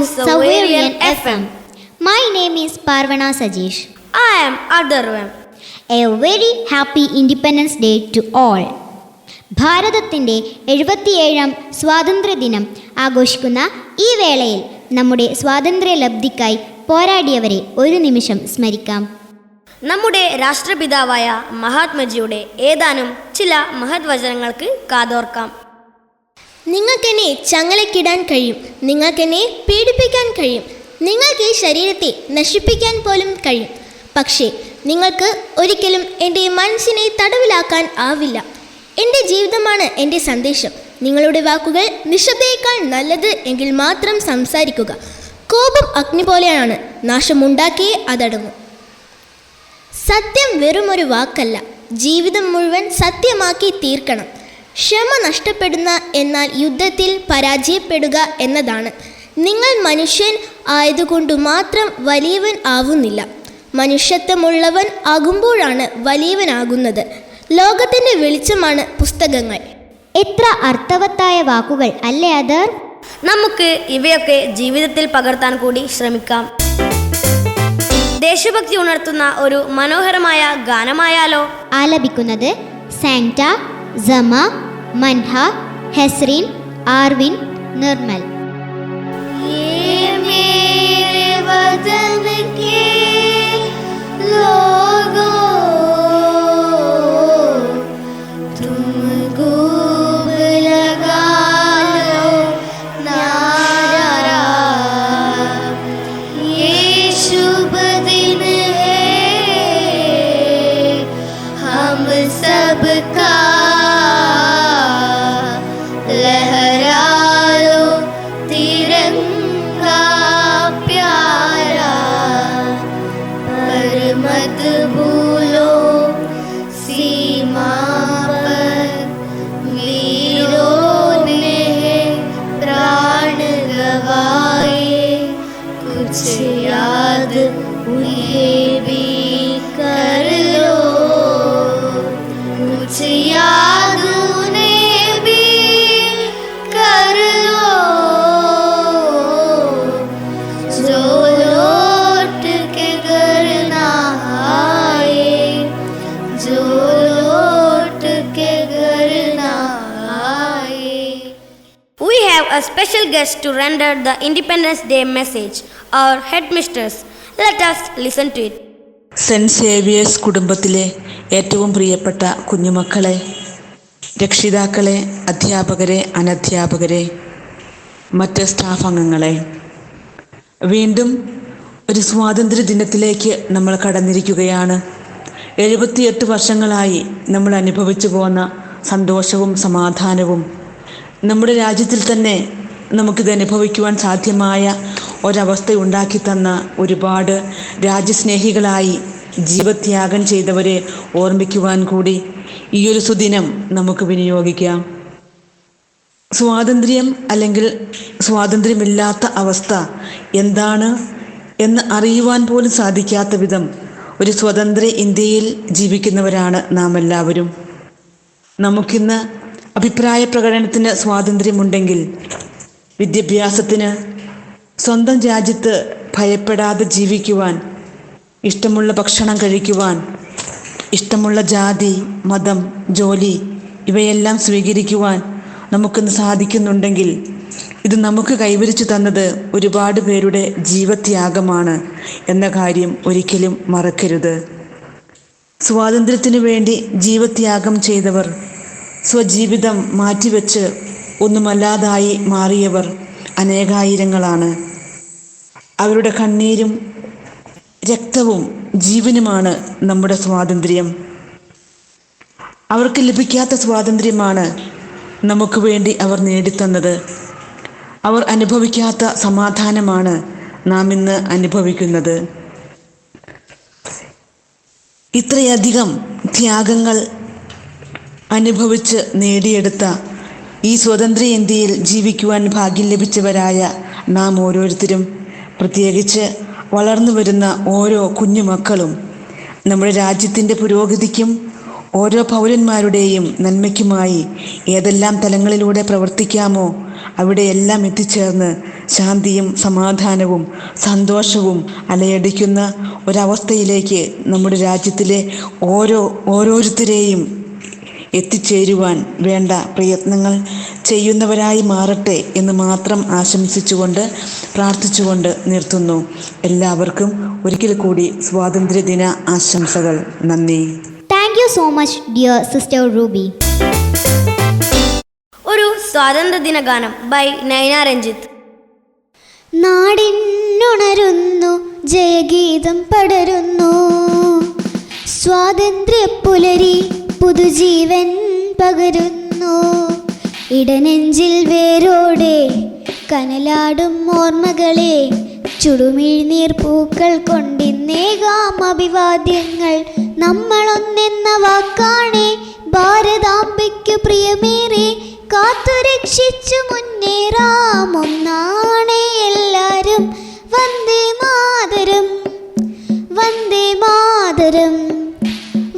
Savarian FM. My name is Parvana Sajesh. I am Adharvam. A very happy Independence Day to all. ഭാരതത്തിൻ്റെ 77ാം സ്വാതന്ത്ര്യദിനം ആഘോഷിക്കുന്ന ഈ വേളയിൽ നമ്മുടെ സ്വാതന്ത്ര്യലബ്ധിക്കായി പോരാടിയവരെ ഒരു നിമിഷം സ്മരിക്കാം. നമ്മുടെ രാഷ്ട്രപിതാവായ മഹാത്മജിയുടെ ഏതാനും ചില മഹത് വചനങ്ങൾക്ക് കാതോർക്കാം. നിങ്ങൾക്കെന്നെ ചങ്ങലക്കിടാൻ കഴിയും, നിങ്ങൾക്കെന്നെ പീഡിപ്പിക്കാൻ കഴിയും, നിങ്ങൾക്ക് ഈ ശരീരത്തെ നശിപ്പിക്കാൻ പോലും കഴിയും. പക്ഷേ നിങ്ങൾക്ക് ഒരിക്കലും എൻ്റെ മനസ്സിനെ തടവിലാക്കാൻ ആവില്ല. എൻ്റെ ജീവിതമാണ് എൻ്റെ സന്ദേശം. നിങ്ങളുടെ വാക്കുകൾ നിശബ്ദയേക്കാൾ നല്ലത് എങ്കിൽ മാത്രം സംസാരിക്കുക. കോപം അഗ്നി പോലെയാണ്, നാശമുണ്ടാക്കിയേ അതടങ്ങും. സത്യം വെറുമൊരു വാക്കല്ല, ജീവിതം മുഴുവൻ സത്യമാക്കി തീർക്കണം. ക്ഷമ നഷ്ടപ്പെടുന്ന എന്നാൽ യുദ്ധത്തിൽ പരാജയപ്പെടുക എന്നതാണ്. നിങ്ങൾ മനുഷ്യൻ ആയതുകൊണ്ടു മാത്രം വലിയവൻ ആവുന്നില്ല. മനുഷ്യത്വമുള്ളവൻ ആകുമ്പോഴാണ് വലിയവനാകുന്നത്. ലോകത്തിൻ്റെ വെളിച്ചമാണ് പുസ്തകങ്ങൾ. എത്ര അർത്ഥവത്തായ വാക്കുകൾ അല്ലേ അദർ? നമുക്ക് ഇവയൊക്കെ ജീവിതത്തിൽ പകർത്താൻ കൂടി ശ്രമിക്കാം. ദേശഭക്തി ഉണർത്തുന്ന ഒരു മനോഹരമായ ഗാനമായാലോ? ആലപിക്കുന്നത് സാങ്ട, ജമ, Manha, ഹെസ്രീൻ, ആർവിൻ, Nirmal. A special guest to render the Independence Day message, our headmistress. Let us listen to it. Saint Xavier's കുടുംബത്തിലെ ഏറ്റവും പ്രിയപ്പെട്ട കുഞ്ഞുമക്കളെ, രക്ഷിതാക്കളെ, അധ്യാപകരെ, അനധ്യാപകരെ, മറ്റ് സ്റ്റാഫ് അംഗങ്ങളെ, വീണ്ടും ഒരു സ്വാതന്ത്ര്യ ദിനത്തിലേക്ക് നമ്മൾ കടന്നിരിക്കുകയാണ്. 78 വർഷങ്ങളായി നമ്മൾ അനുഭവിച്ചു പോന്ന സന്തോഷവും സമാധാനവും നമ്മുടെ രാജ്യത്തിൽ തന്നെ നമുക്കിത് അനുഭവിക്കുവാൻ സാധ്യമായ ഒരവസ്ഥ ഉണ്ടാക്കി തന്ന ഒരുപാട് രാജ്യസ്നേഹികളായി ജീവത്യാഗം ചെയ്തവരെ ഓർമ്മിക്കുവാൻ കൂടി ഈയൊരു സുദിനം നമുക്ക് വിനിയോഗിക്കാം. സ്വാതന്ത്ര്യം അല്ലെങ്കിൽ സ്വാതന്ത്ര്യമില്ലാത്ത അവസ്ഥ എന്താണ് എന്ന് അറിയുവാൻ പോലും സാധിക്കാത്ത വിധം ഒരു സ്വതന്ത്ര ഇന്ത്യയിൽ ജീവിക്കുന്നവരാണ് നാം എല്ലാവരും. നമുക്കിന്ന് അഭിപ്രായ പ്രകടനത്തിന് സ്വാതന്ത്ര്യമുണ്ടെങ്കിൽ വിദ്യാഭ്യാസത്തിന്, സ്വന്തം രാജ്യത്ത് ഭയപ്പെടാതെ ജീവിക്കുവാൻ, ഇഷ്ടമുള്ള ഭക്ഷണം കഴിക്കുവാൻ, ഇഷ്ടമുള്ള ജാതി, മതം, ജോലി ഇവയെല്ലാം സ്വീകരിക്കുവാൻ നമുക്കിന്ന് സാധിക്കുന്നുണ്ടെങ്കിൽ ഇത് നമുക്ക് കൈവരിച്ചു തന്നത് ഒരുപാട് പേരുടെ ജീവത്യാഗമാണ് എന്ന കാര്യം ഒരിക്കലും മറക്കരുത്. സ്വാതന്ത്ര്യത്തിനു വേണ്ടി ജീവത്യാഗം ചെയ്തവർ, സ്വജീവിതം മാറ്റിവെച്ച് ഒന്നുമല്ലാതായി മാറിയവർ അനേകായിരങ്ങളാണ്. അവരുടെ കണ്ണീരും രക്തവും ജീവനുമാണ് നമ്മുടെ സ്വാതന്ത്ര്യം. അവർക്ക് ലഭിക്കാത്ത സ്വാതന്ത്ര്യമാണ് നമുക്ക് വേണ്ടി അവർ നേടിത്തന്നത്. അവർ അനുഭവിക്കാത്ത സമാധാനമാണ് നാം ഇന്ന് അനുഭവിക്കുന്നത്. ഇത്രയധികം ത്യാഗങ്ങൾ അനുഭവിച്ച് നേടിയെടുത്ത ഈ സ്വതന്ത്ര ഇന്ത്യയിൽ ജീവിക്കുവാൻ ഭാഗ്യം ലഭിച്ചവരായ നാം ഓരോരുത്തരും, പ്രത്യേകിച്ച് വളർന്നു വരുന്ന ഓരോ കുഞ്ഞുമക്കളും നമ്മുടെ രാജ്യത്തിൻ്റെ പുരോഗതിക്കും ഓരോ പൗരന്മാരുടെയും നന്മയ്ക്കുമായി ഏതെല്ലാം തലങ്ങളിലൂടെ പ്രവർത്തിക്കാമോ അവിടെയെല്ലാം എത്തിച്ചേർന്ന് ശാന്തിയും സമാധാനവും സന്തോഷവും അലയടിക്കുന്ന ഒരവസ്ഥയിലേക്ക് നമ്മുടെ രാജ്യത്തിലെ ഓരോരുത്തരെയും എത്തിച്ചേരുവാൻ വേണ്ട പ്രയത്നങ്ങൾ ചെയ്യുന്നവരായി മാറട്ടെ എന്ന് മാത്രം ആശംസിച്ചുകൊണ്ട് പ്രാർത്ഥിച്ചുകൊണ്ട് നിർത്തുന്നു. എല്ലാവർക്കും ഒരിക്കൽ കൂടി സ്വാതന്ത്ര്യദിന ആശംസകൾ. നന്ദി. Thank you so much, dear Sister Ruby. ഒരു സ്വാതന്ത്ര്യദിന ഗാനം ബൈ നൈന രഞ്ജിത്ത്. നാടിനുണരുന്നു, ജയഗീതം പടരുന്നു, സ്വാതന്ത്ര്യ പുലരി പുതുജീവൻ പകരുന്നു. ഇടനെഞ്ചിൽ വേരോടെ കനലാടും ഓർമ്മകളെ ചുടുമിഴിനീർ പൂക്കൾ കൊണ്ടിന്നേകാം അഭിവാദ്യങ്ങൾ. നമ്മളൊന്നെന്ന വാക്കാണേ ഭാരതാംബയ്ക്കു പ്രിയമേറെ, കാത്തുരക്ഷിച്ചു മുന്നേറാം ഒന്നാണേ എല്ലാരും. വന്ദേ മാതരം, വന്ദേ മാതരം,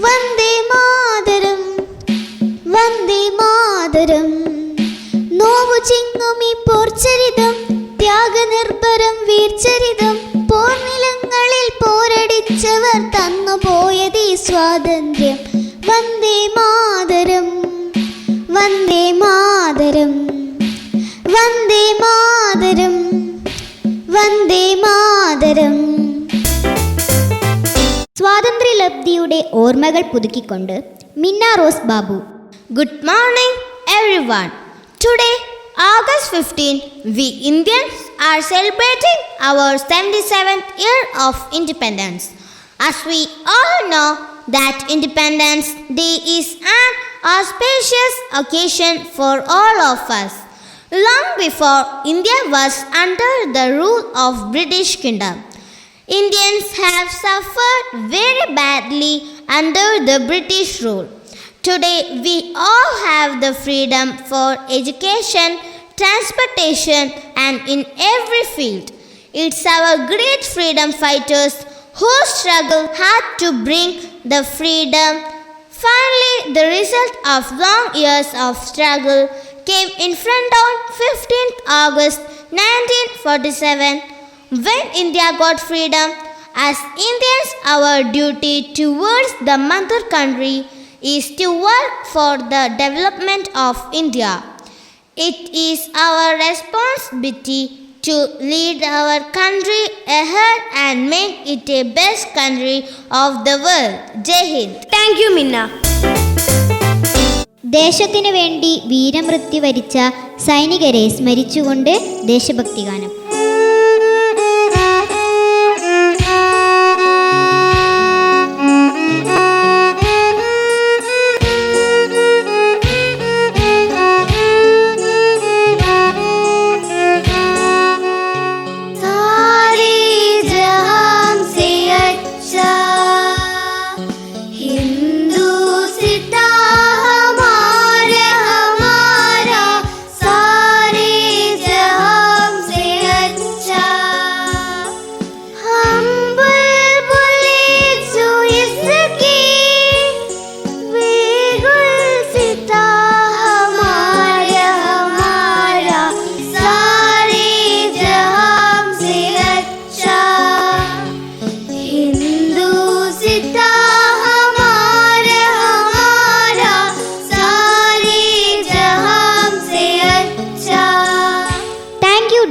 വന്ദേ മാതരം, വന്ദേ മാതരം. നോവു ചിങ്ങും ഈ പോർച്ചരിതം, ത്യാഗനിർഭരം വീർച്ചരിതം, പോർനിലങ്ങളിൽ പോരടിച്ചവർ തന്നുപോയതീ സ്വാതന്ത്ര്യം. വന്ദേ മാതരം, വന്ദേ മാതരം, വന്ദേ മാതരം, വന്ദേ മാതരം. സ്വാതന്ത്ര്യലബ്ധിയുടെ ഓർമ്മകൾ പുതുക്കിക്കൊണ്ട് മിന്ന rose Babu. Good morning, everyone. Today, August 15, we Indians are celebrating our 77th year of independence. As we all know that Independence Day is an auspicious occasion for all of us. Long before India was under the rule of British Kingdom, Indians have suffered very badly under the British rule. Today, we all have the freedom for education, transportation, and in every field. It's our great freedom fighters who struggled hard to bring the freedom. Finally, the result of long years of struggle came in front on 15th August 1947, when India got freedom. As Indians, our duty towards the mother country is to work for the development of India. It is our responsibility to lead our country ahead and make it a best country of the world. Jai Hind. Thank you, Minna. ദേശത്തിനു വേണ്ടി വീരമൃത്യു വരിച്ച സൈനികരെ സ്മരിച്ചുകൊണ്ട് ദേശഭക്തി ഗാനം.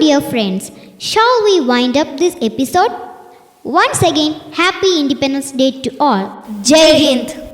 Dear friends, shall we wind up this episode? Once again, happy Independence Day to all. Jai Hind.